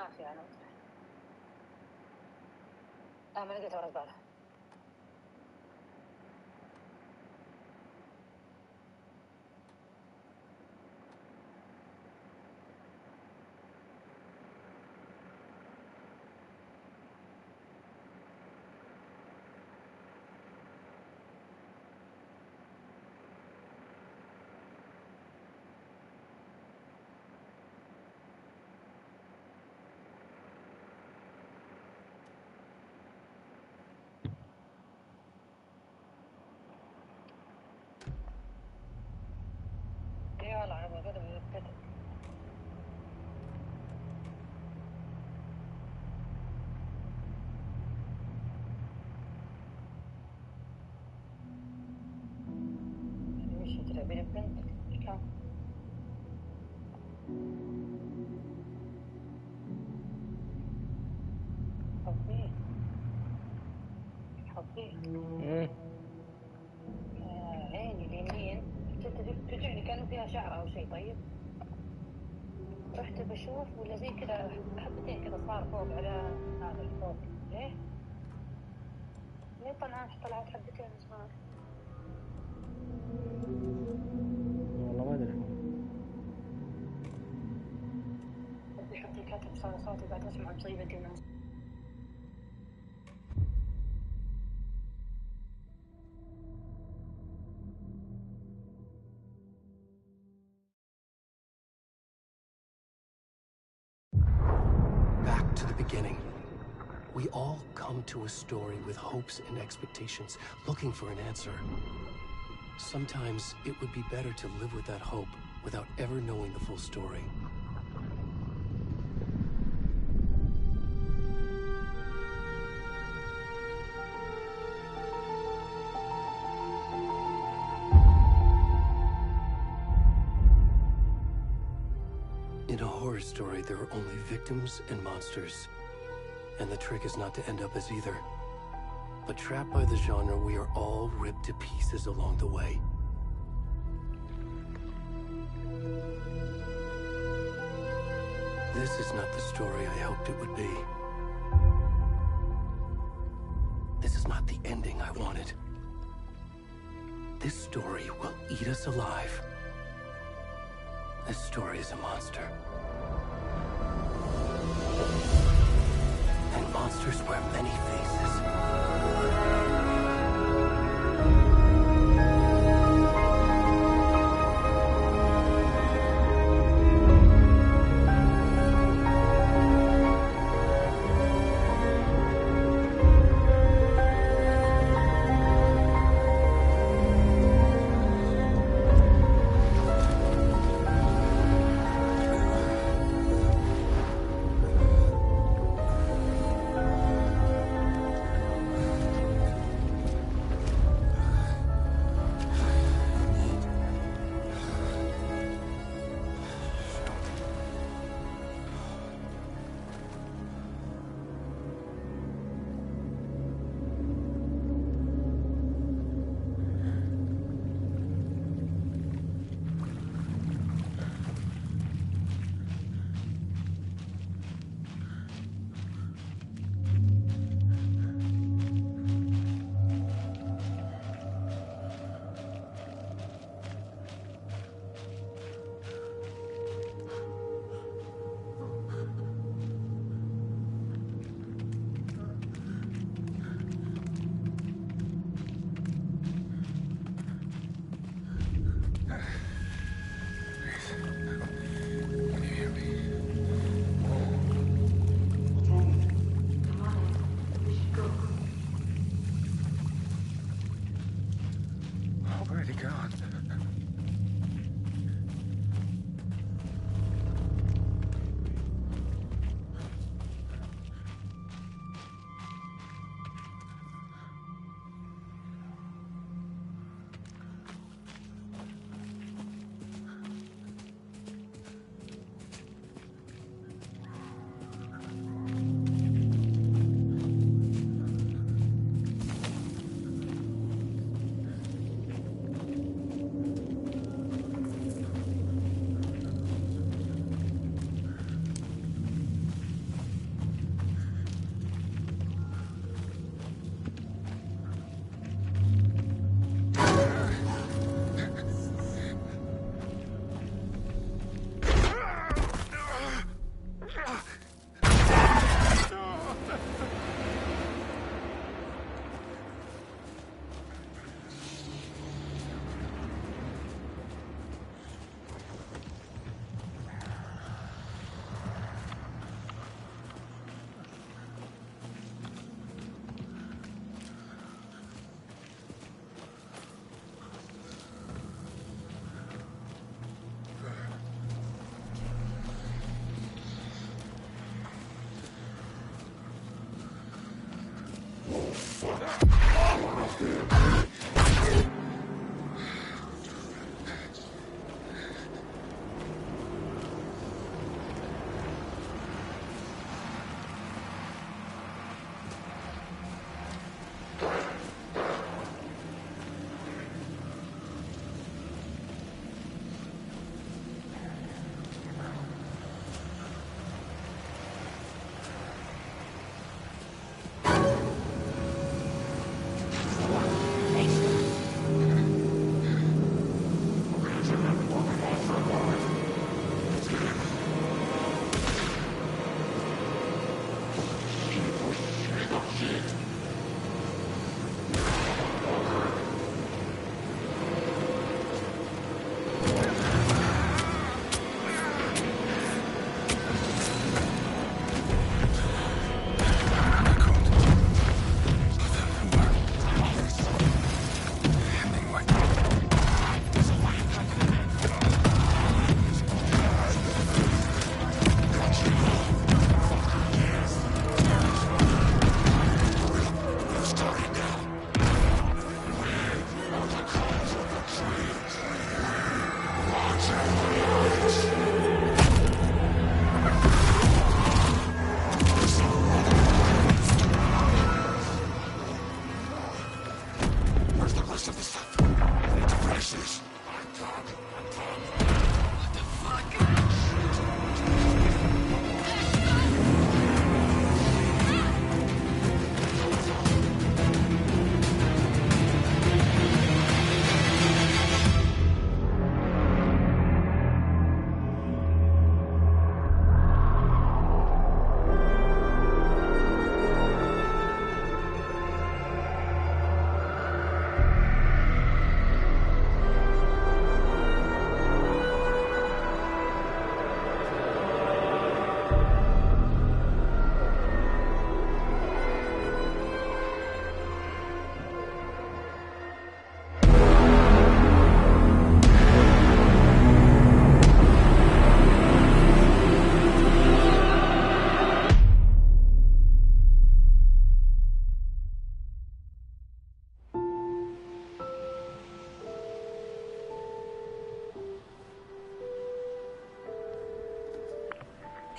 ما في أنا ما لقيت ورا الزبالة. والله أنا موجودة بالكتب. وش تبي البنت؟ إيش كان؟ حظي عيني اليمين تجعني كأنه فيها شعر أو شيء. طيب رحت بشوف ولا زي كذا حبتين كذا صار فوق على هذا الفوق. ليه طلعت حبتين صغار. والله ما أدري. ربي يحط الكاتب صار صوتي بعد أسمع مصيبة دي. Back to the beginning. We all come to a story with hopes and expectations, looking for an answer. Sometimes it would be better to live with that hope without ever knowing the full story. In a horror story, there are only victims and monsters. And the trick is not to end up as either. But trapped by the genre, we are all ripped to pieces along the way. This is not the story I hoped it would be. This is not the ending I wanted. This story will eat us alive. This story is a monster. And monsters wear many faces.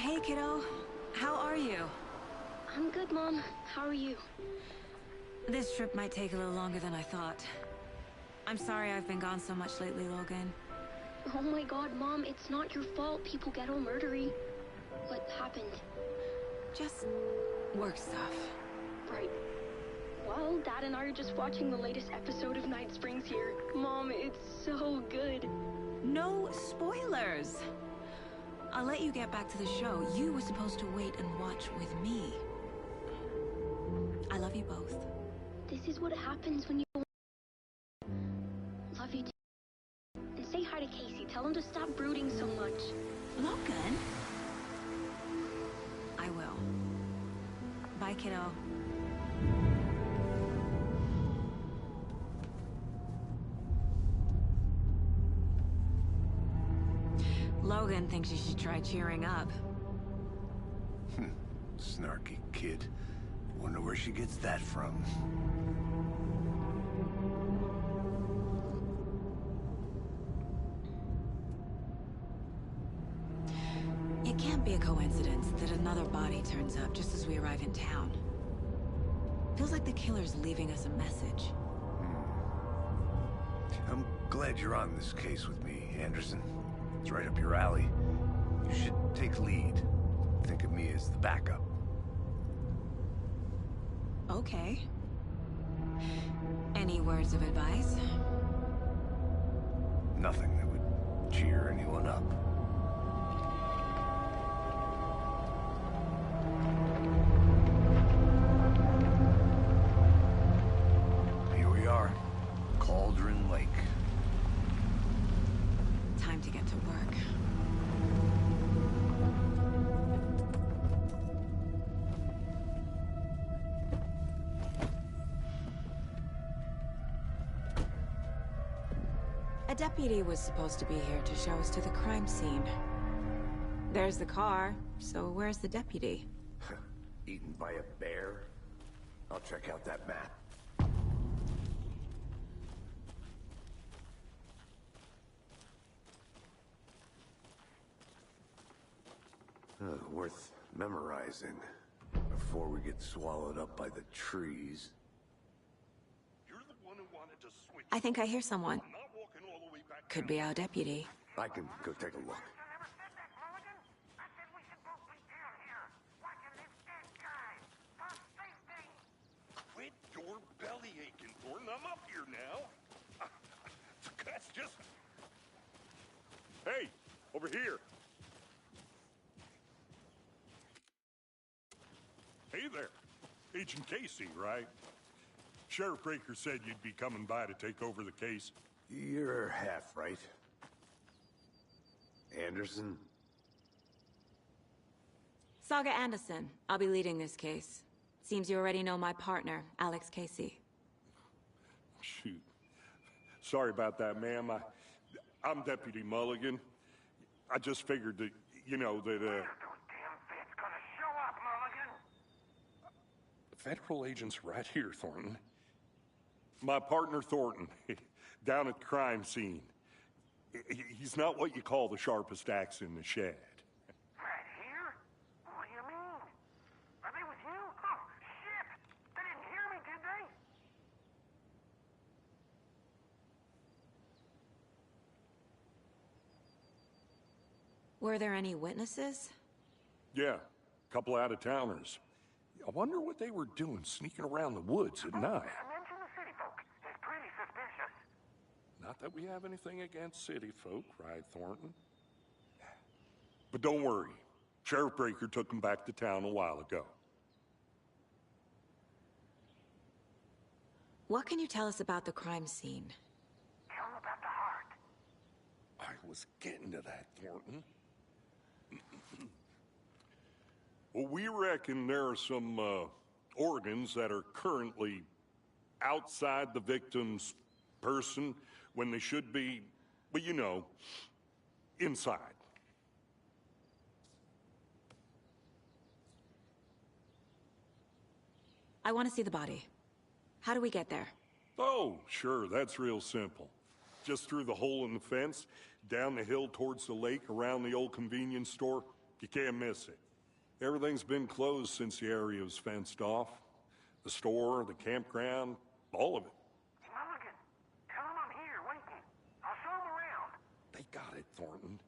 Hey, kiddo. How are you? I'm good, Mom. How are you? This trip might take a little longer than I thought. I'm sorry I've been gone so much lately, Logan. Oh my god, Mom, it's not your fault people get all murdery. What happened? Just work stuff. Right. Well, Dad and I are just watching the latest episode of Night Springs here. Mom, it's so good. No spoilers! I'll let you get back to the show. You were supposed to wait and watch with me. I love you both. This is what happens when you... Love you too. And say hi to Casey. Tell him to stop brooding so much. Logan? I will. Bye, kiddo. Logan thinks you should try cheering up. Snarky kid. Wonder where she gets that from. It can't be a coincidence that another body turns up just as we arrive in town. Feels like the killer's leaving us a message. I'm glad you're on this case with me, Anderson. It's right up your alley. You should take lead. Think of me as the backup. Okay. Any words of advice? Nothing that would cheer anyone up. Here we are. Cauldron Lake. Time to get to work. A deputy was supposed to be here to show us to the crime scene. There's the car, so where's the deputy? Eaten by a bear? I'll check out that map. Worth memorizing before we get swallowed up by the trees. You're the one who wanted to switch. I think I hear someone. I'm not walking all the way back Could down. be our deputy. I can go take a look. Quit your belly aching, Thornton. I'm up here now. That's just... Hey, over here. Hey there. Agent Casey, right? Sheriff Breaker said you'd be coming by to take over the case. You're half right. Anderson? Saga Anderson. I'll be leading this case. Seems you already know my partner, Alex Casey. Shoot. Sorry about that, ma'am. I'm Deputy Mulligan. I just figured that, you know, that, Federal agent's right here, Thornton. My partner, Thornton, down at the crime scene. He's not what you call the sharpest axe in the shed. Right here? What do you mean? Are they with you? Oh, shit! They didn't hear me, did they? Were there any witnesses? Yeah, a couple out-of-towners. I wonder what they were doing sneaking around the woods at night. Mention the city folk. It's pretty suspicious. Not that we have anything against city folk, right, Thornton? But don't worry. Sheriff Breaker took them back to town a while ago. What can you tell us about the crime scene? Tell them about the heart. I was getting to that, Thornton. Well, we reckon there are some organs that are currently outside the victim's person when they should be, well, you know, inside. I want to see the body. How do we get there? Oh, sure, that's real simple. Just through the hole in the fence, down the hill towards the lake, around the old convenience store. You can't miss it. Everything's been closed since the area was fenced off. The store, the campground, all of it. Mulligan, tell them I'm here, waiting. I'll show them around. They got it, Thornton.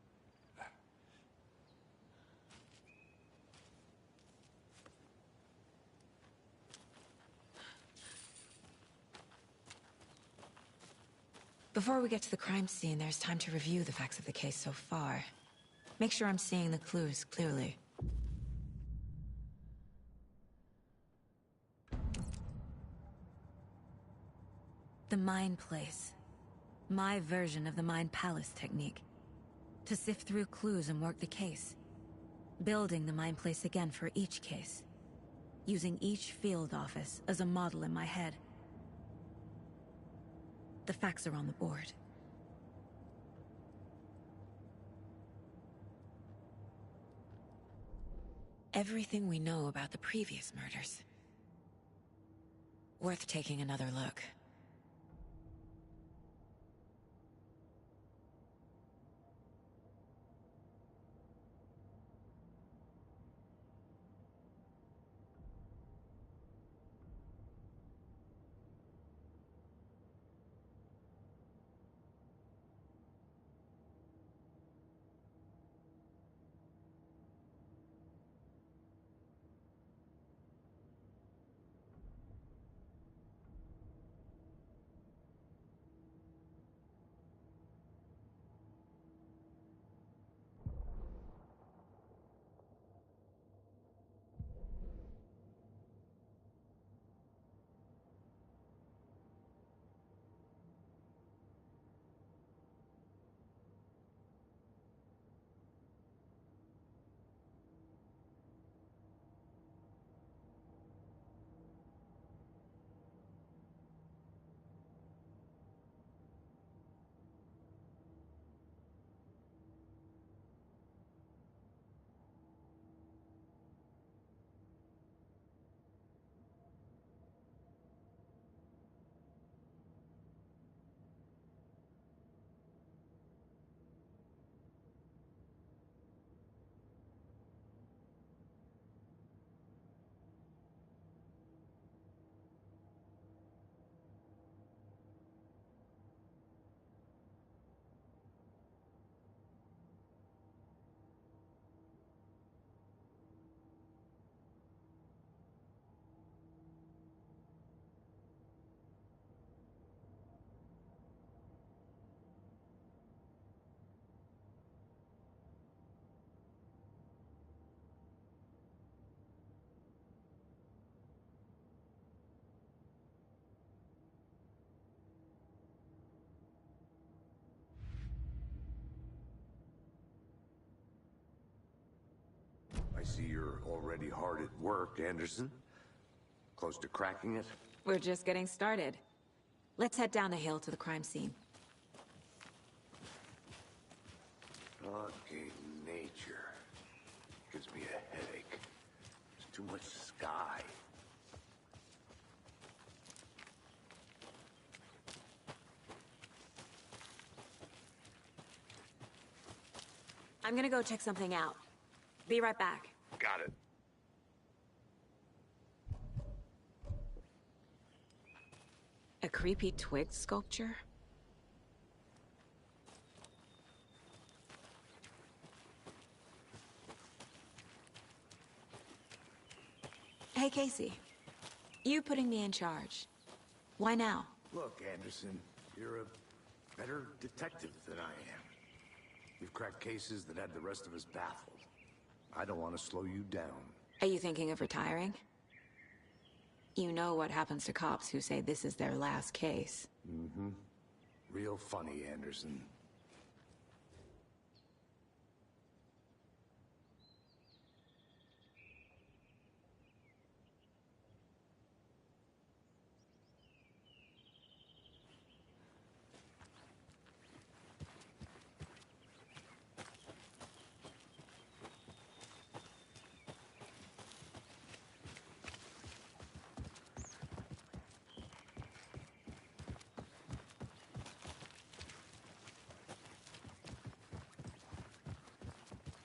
Before we get to the crime scene, there's time to review the facts of the case so far. Make sure I'm seeing the clues clearly. The Mind Place. My version of the Mind Palace technique. To sift through clues and work the case. Building the Mind Place again for each case. Using each field office as a model in my head. The facts are on the board. Everything we know about the previous murders. Worth taking another look. you're already hard at work, Anderson. Close to cracking it? We're just getting started. Let's head down the hill to the crime scene. Okay, nature. Gives me a headache. There's too much sky. I'm gonna go check something out. Be right back. Got it. A creepy twig sculpture? Hey, Casey. You putting me in charge. Why now? Look, Anderson, you're a better detective than I am. You've cracked cases that had the rest of us baffled. I don't want to slow you down. Are you thinking of retiring? You know what happens to cops who say this is their last case. Mm-hmm. Real funny, Anderson.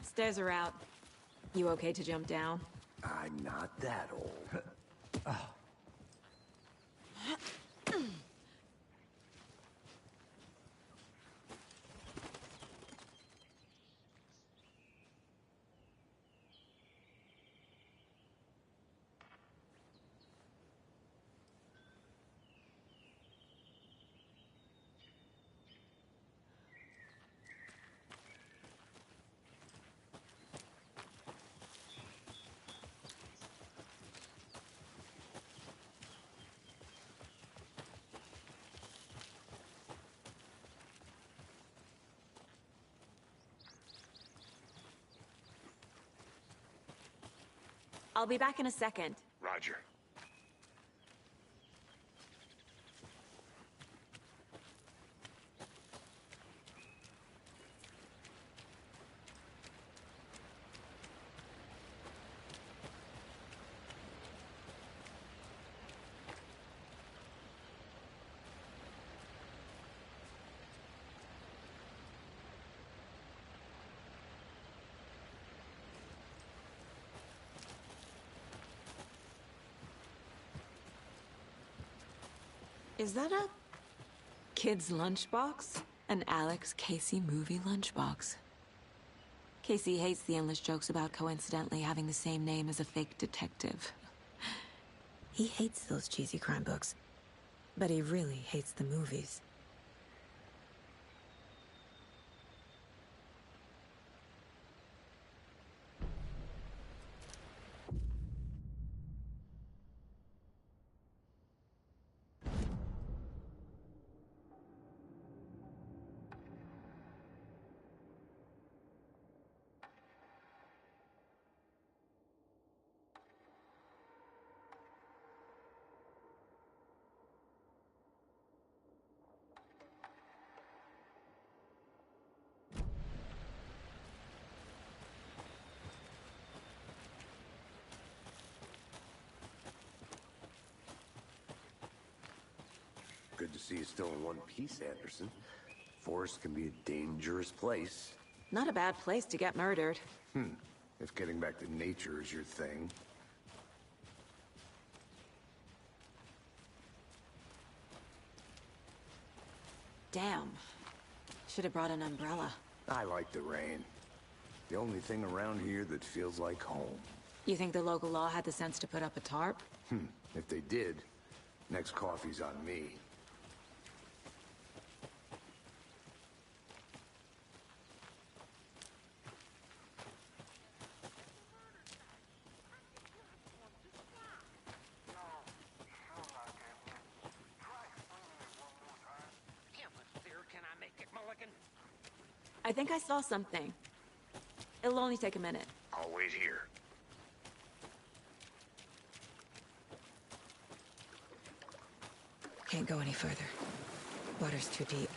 Stairs are out. You okay to jump down? I'm not that old. I'll be back in a second. Roger. Is that a kid's lunchbox? An Alex Casey movie lunchbox. Casey hates the endless jokes about coincidentally having the same name as a fake detective. He hates those cheesy crime books, but he really hates the movies. Good to see you still in one piece, Anderson. Forest can be a dangerous place. Not a bad place to get murdered. If getting back to nature is your thing. Damn. Should have brought an umbrella. I like the rain. The only thing around here that feels like home. You think the local law had the sense to put up a tarp? If they did, next coffee's on me. I think I saw something. It'll only take a minute. I'll wait here. Can't go any further. Water's too deep.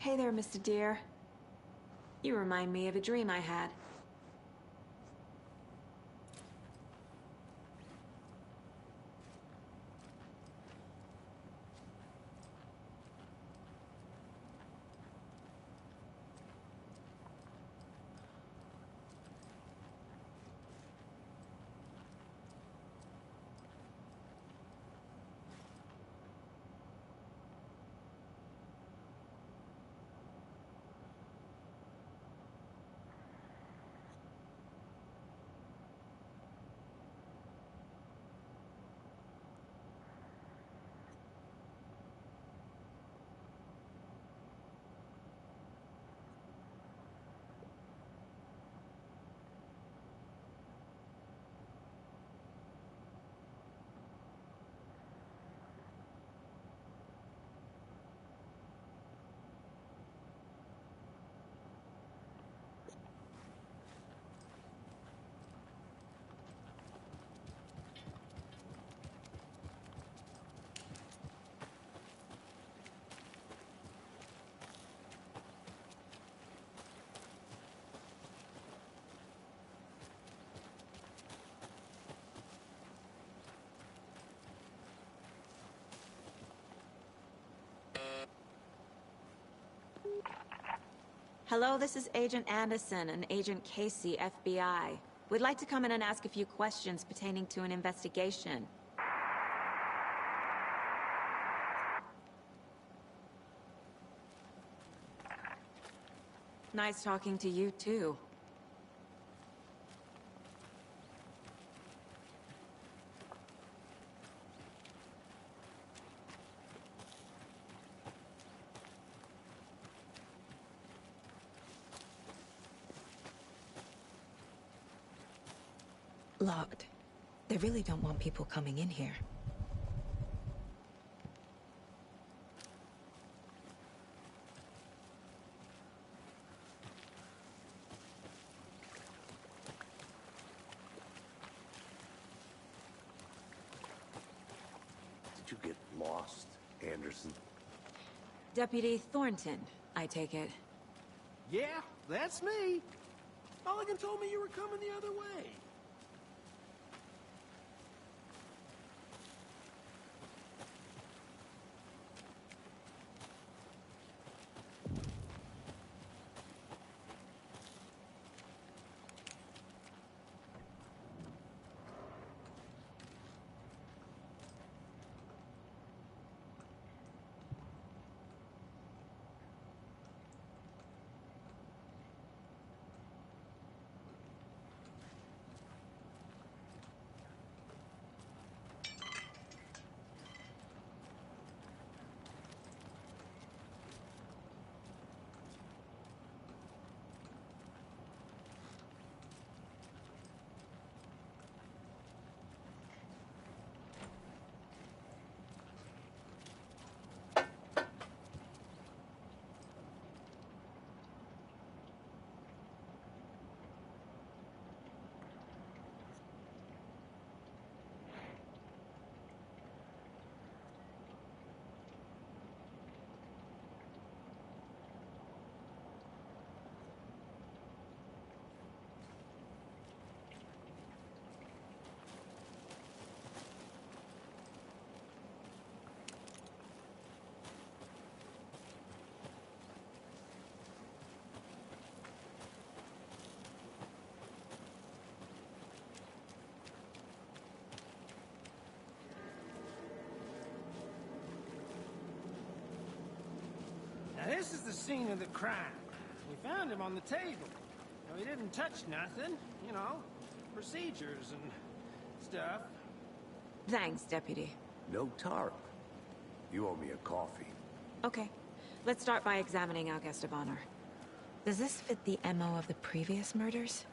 Hey there, Mr. Deer. You remind me of a dream I had. Hello, this is Agent Anderson and Agent Casey, FBI. We'd like to come in and ask a few questions pertaining to an investigation. Nice talking to you, too. Locked. They really don't want people coming in here. Did you get lost, Anderson? Deputy Thornton, I take it. Yeah, that's me. Mulligan told me you were coming the other way. Now this is the scene of the crime. We found him on the table. Now, he didn't touch nothing, you know, procedures and stuff. Thanks, Deputy. No tarp. You owe me a coffee. Okay. Let's start by examining our guest of honor. Does this fit the MO of the previous murders?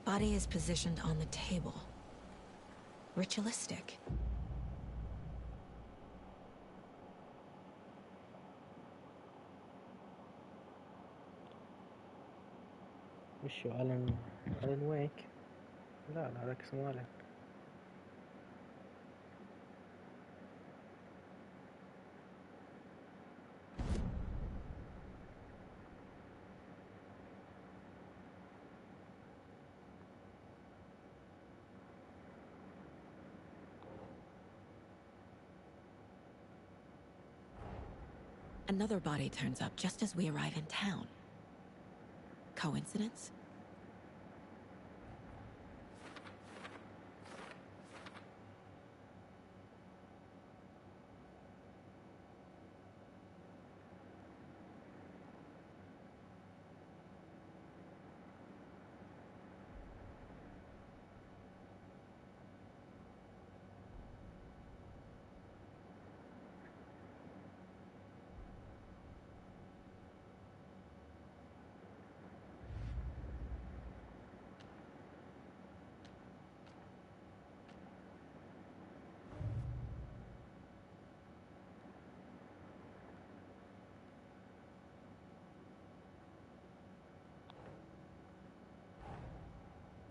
Body is positioned on the table. Ritualistic. وشو ألان ويك؟ لا هذاك اسمه ألان. Another body turns up just as we arrive in town. Coincidence?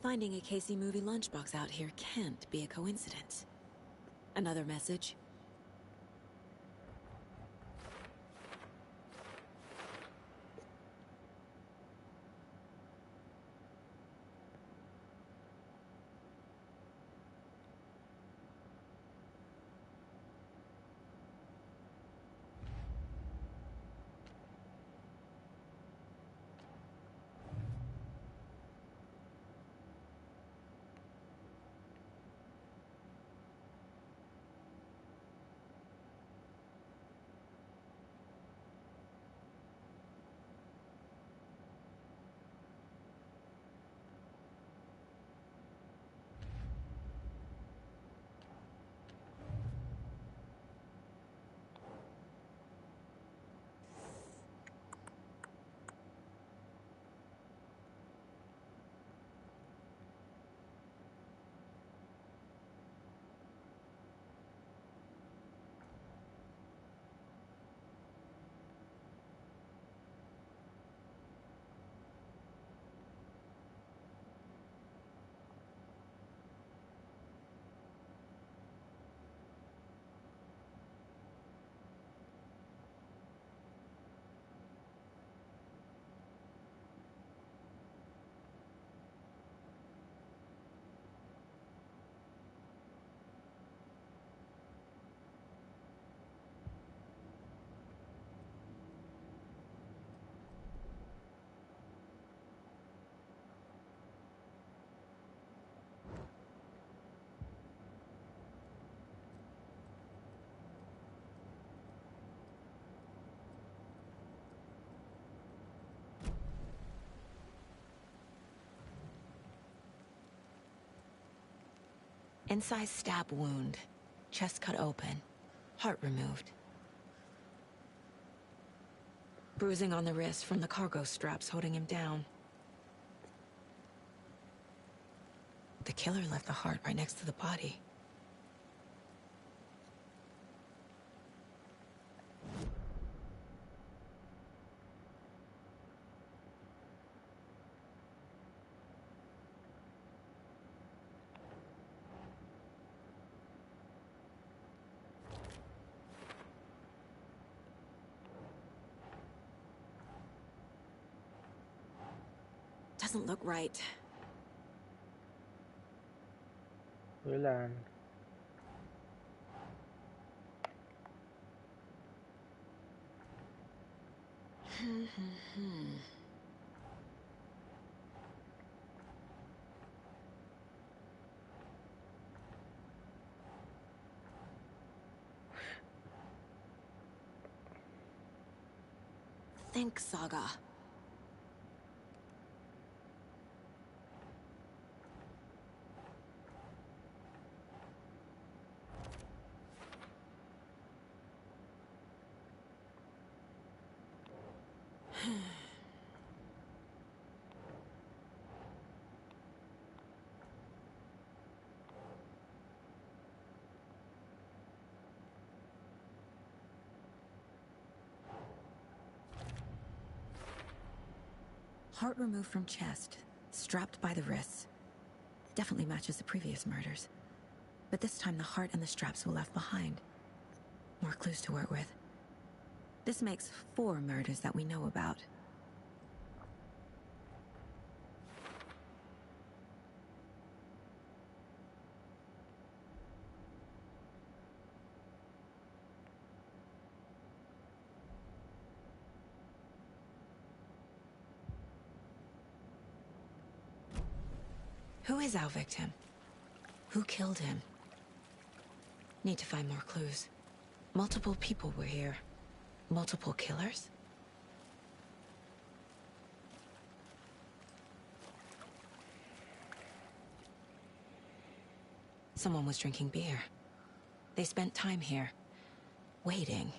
Finding a Casey movie lunchbox out here can't be a coincidence. Another message? Incised stab wound. Chest cut open. Heart removed. Bruising on the wrist from the cargo straps holding him down. The killer left the heart right next to the body. Doesn't look right. Ulan. Think, Saga. Heart removed from chest, strapped by the wrists. Definitely matches the previous murders. But this time the heart and the straps were left behind. More clues to work with. This makes 4 murders that we know about. Who is our victim? Who killed him? Need to find more clues. Multiple people were here. Multiple killers? Someone was drinking beer. They spent time here, waiting.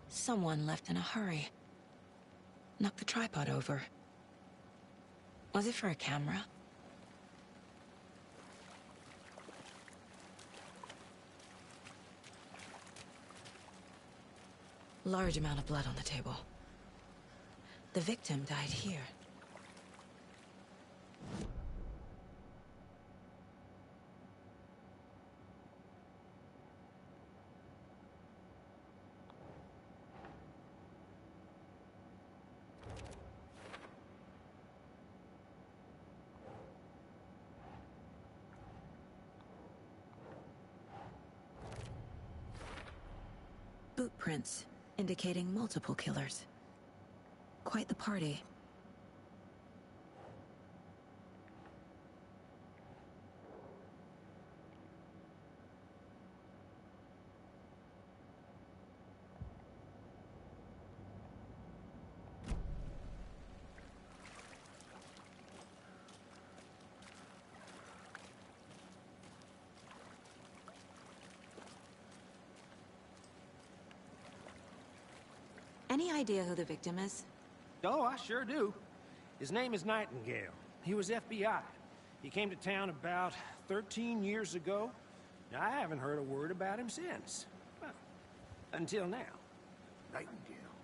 Someone left in a hurry. Knocked the tripod over. Was it for a camera? Large amount of blood on the table. The victim died here. Boot prints, indicating multiple killers. Quite the party. Any idea who the victim is? Oh, I sure do. His name is Nightingale. He was FBI. He came to town about 13 years ago. Now, I haven't heard a word about him since. Well, until now. Nightingale?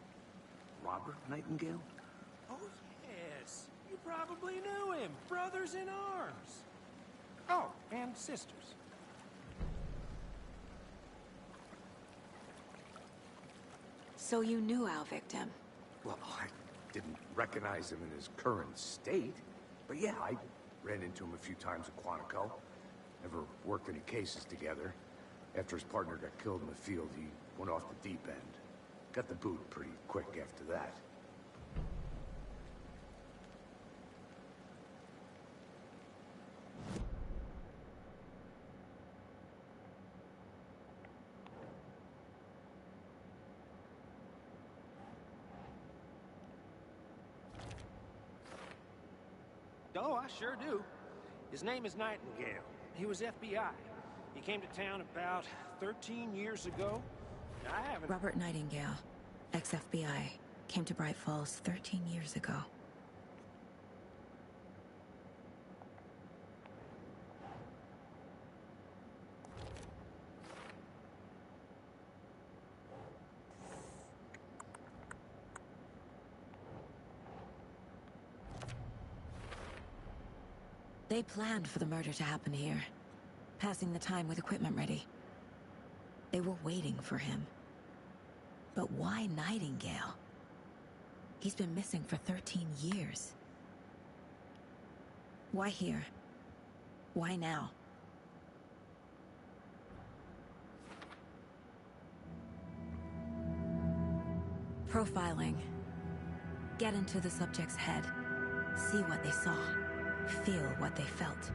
Robert Nightingale? Oh, yes. You probably knew him. Brothers in arms. Oh, and sisters. So you knew our victim? Well, I didn't recognize him in his current state. But yeah, I ran into him a few times at Quantico. Never worked any cases together. After his partner got killed in the field, he went off the deep end. Got the boot pretty quick after that. Oh, I sure do. His name is Nightingale. He was FBI. He came to town about 13 years ago. I haven't... Robert Nightingale, ex-FBI, came to Bright Falls 13 years ago. They planned for the murder to happen here, passing the time with equipment ready. They were waiting for him. But why Nightingale? He's been missing for 13 years. Why here? Why now? Profiling. Get into the subject's head. See what they saw. Feel what they felt.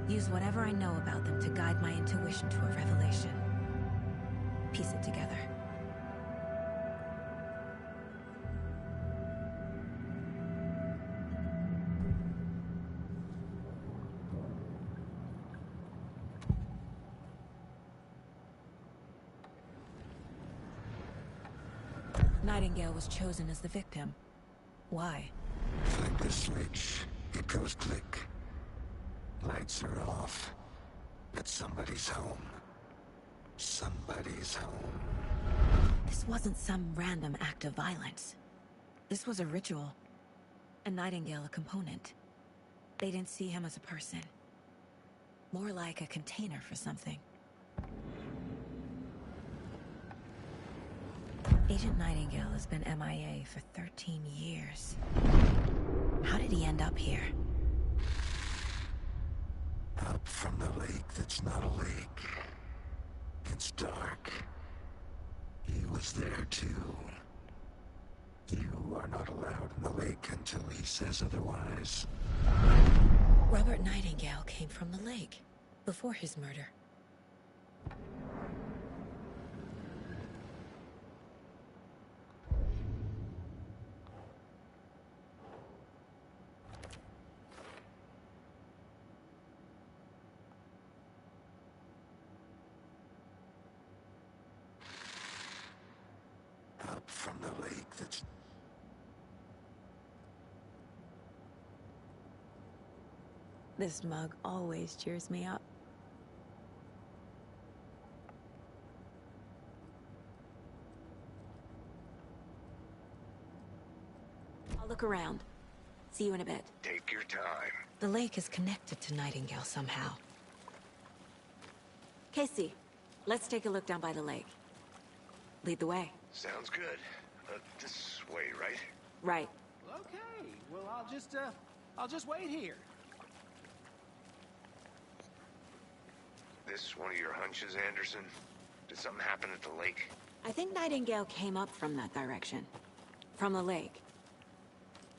Use whatever I know about them to guide my intuition to a revelation. Piece it together. Nightingale was chosen as the victim. Why? Flick the switch. It goes click. Lights are off. But somebody's home. Somebody's home. This wasn't some random act of violence. This was a ritual. And Nightingale a component. They didn't see him as a person. More like a container for something. Agent Nightingale has been MIA for 13 years. How did he end up here? Up from the lake that's not a lake. It's dark. He was there too. You are not allowed in the lake until he says otherwise. Robert Nightingale came from the lake, before his murder. Up from the lake that's... This mug always cheers me up. I'll look around. See you in a bit. Take your time. The lake is connected to Nightingale somehow. Casey, let's take a look down by the lake. Lead the way. Sounds good. This way, right? Right. Okay, well, I'll just wait here. This one of your hunches, Anderson? Did something happen at the lake? I think Nightingale came up from that direction. From the lake.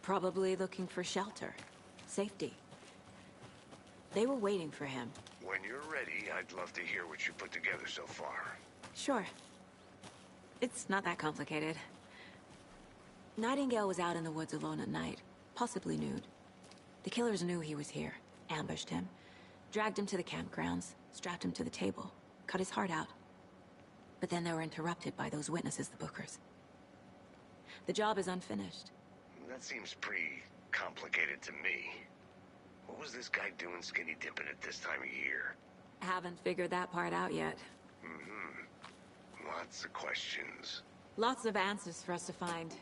Probably looking for shelter. Safety. They were waiting for him. When you're ready, I'd love to hear what you put together so far. Sure. It's not that complicated. Nightingale was out in the woods alone at night, possibly nude. The killers knew he was here, ambushed him, dragged him to the campgrounds, strapped him to the table, cut his heart out. But then they were interrupted by those witnesses, the Bookers. The job is unfinished. That seems pretty complicated to me. What was this guy doing skinny dipping at this time of year? Haven't figured that part out yet. Lots of questions. Lots of answers for us to find.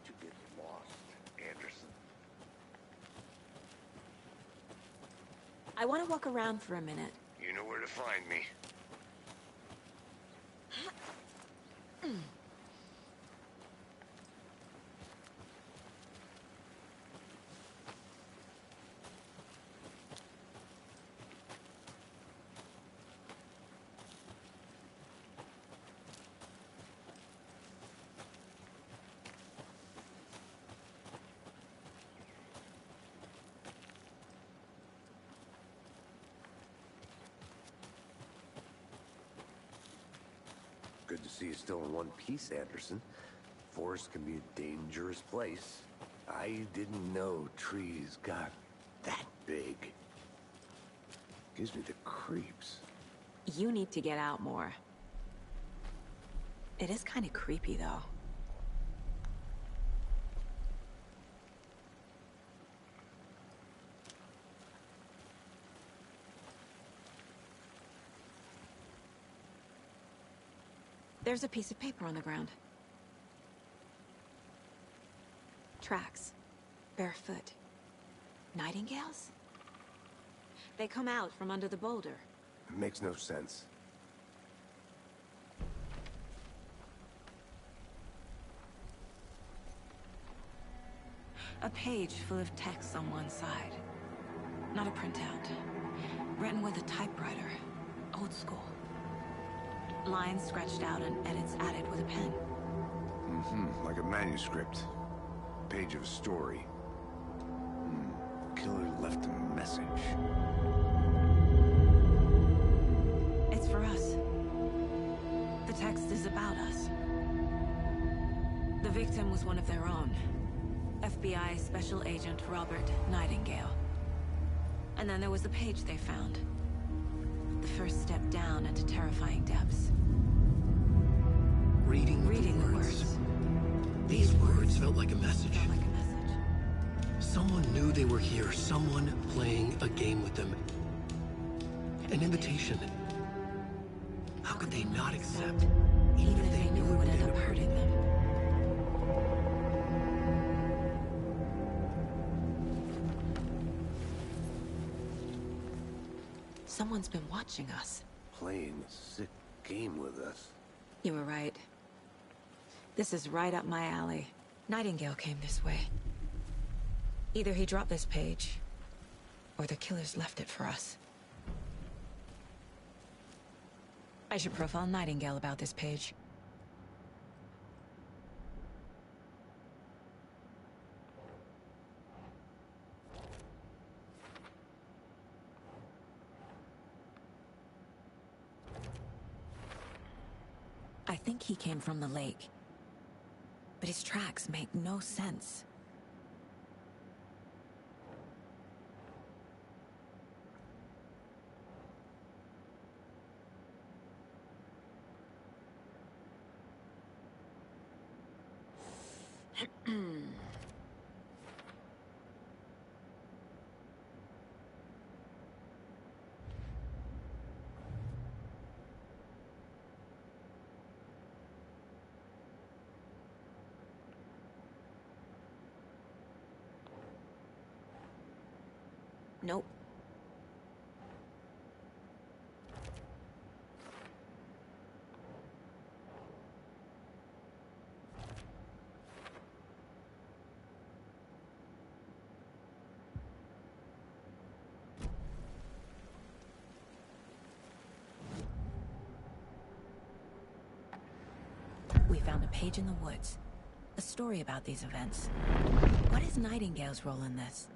Did you get lost, Anderson? I want to walk around for a minute. You know where to find me. Good to see you still in one piece, Anderson. Forest can be a dangerous place. I didn't know trees got that big. Gives me the creeps. You need to get out more. It is kind of creepy, though. There's a piece of paper on the ground. Tracks. Barefoot. Nightingales? They come out from under the boulder. It makes no sense. A page full of text on one side. Not a printout. Written with a typewriter. Old school. Lines scratched out and edits added with a pen. Like a manuscript. Page of a story. Killer left a message. It's for us. The text is about us. The victim was one of their own. FBI Special Agent Robert Nightingale. And then there was the page they found. The first step down into terrifying depths. Reading the words. These words felt like a message. Someone knew they were here. Someone playing a game with them. An invitation. How could they not accept? Even if they knew it would end up hurting them. Someone's been watching us. Playing a sick game with us. You were right. This is right up my alley. Nightingale came this way. Either he dropped this page, or the killers left it for us. I should profile Nightingale about this page. I think he came from the lake. But his tracks make no sense. Nope. We found a page in the woods. A story about these events. What is Nightingale's role in this?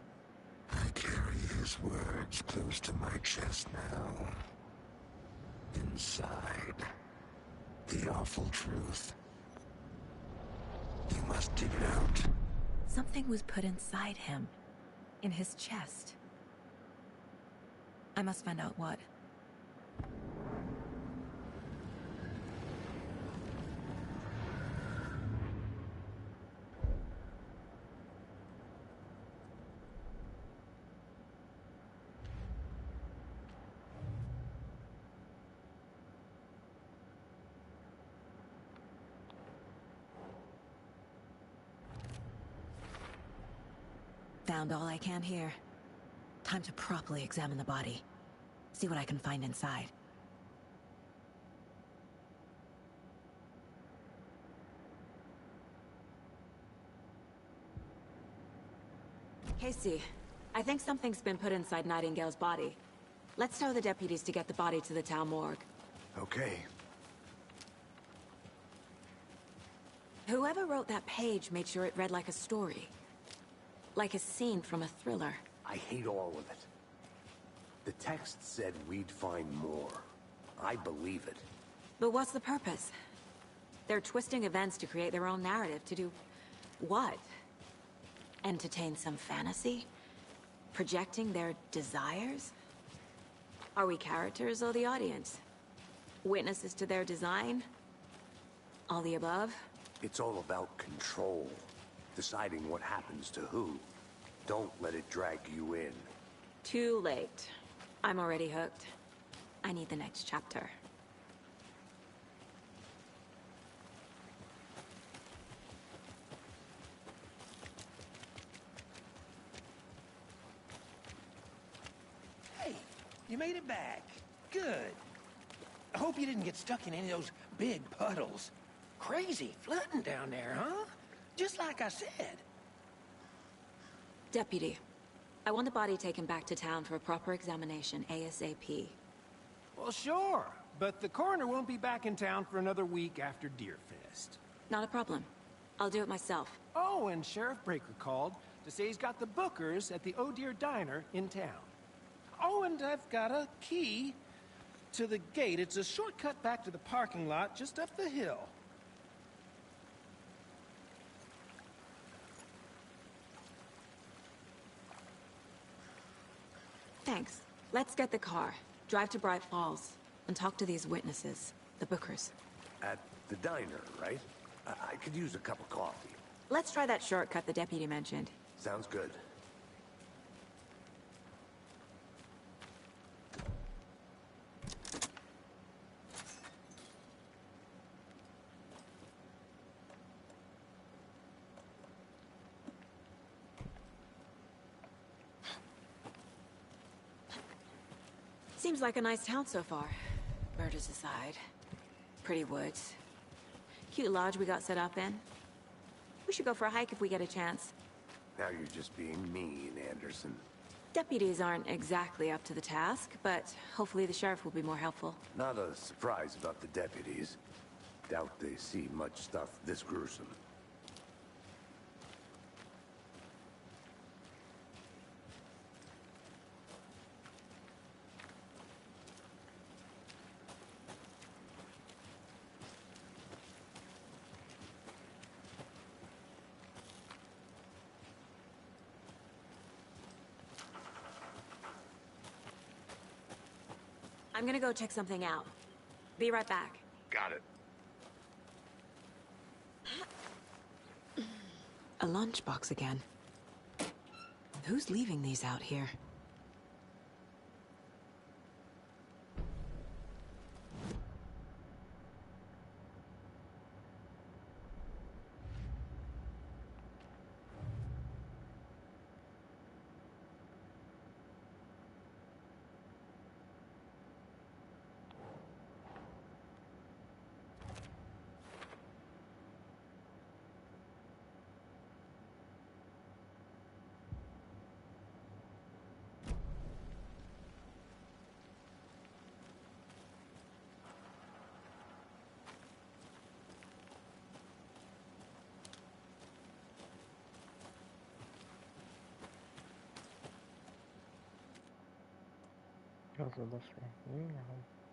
I carry his words close to my chest now. Inside, the awful truth. You must dig it out. Something was put inside him. In his chest. I must find out what. Found all I can here. Time to properly examine the body. See what I can find inside. Casey, I think something's been put inside Nightingale's body. Let's tell the deputies to get the body to the town morgue. Okay. Whoever wrote that page made sure it read like a story. Like a scene from a thriller. I hate all of it. The text said we'd find more. I believe it. But what's the purpose? They're twisting events to create their own narrative. To do what? Entertain some fantasy? Projecting their desires? Are we characters or the audience? Witnesses to their design? All the above? It's all about control. Deciding what happens to who. Don't let it drag you in. Too late. I'm already hooked. I need the next chapter. Hey, you made it back. Good. I hope you didn't get stuck in any of those big puddles. Crazy flooding down there, huh? Just like I said. Deputy, I want the body taken back to town for a proper examination ASAP. Well, sure. But the coroner won't be back in town for another week after Deerfest. Not a problem. I'll do it myself. Oh, and Sheriff Breaker called to say he's got the Bookers at the Oh Dear Diner in town. Oh, and I've got a key to the gate. It's a shortcut back to the parking lot just up the hill. Thanks. Let's get the car, drive to Bright Falls, and talk to these witnesses, the Bookers. At the diner, right? I could use a cup of coffee. Let's try that shortcut the deputy mentioned. Sounds good. Seems like a nice town so far. Murders aside. Pretty woods. Cute lodge we got set up in. We should go for a hike if we get a chance. Now you're just being mean, Anderson. Deputies aren't exactly up to the task, but hopefully the sheriff will be more helpful. Not a surprise about the deputies. Doubt they see much stuff this gruesome. I'm gonna go check something out. Be right back. Got it. A lunchbox again. Who's leaving these out here? يلا ضفرة.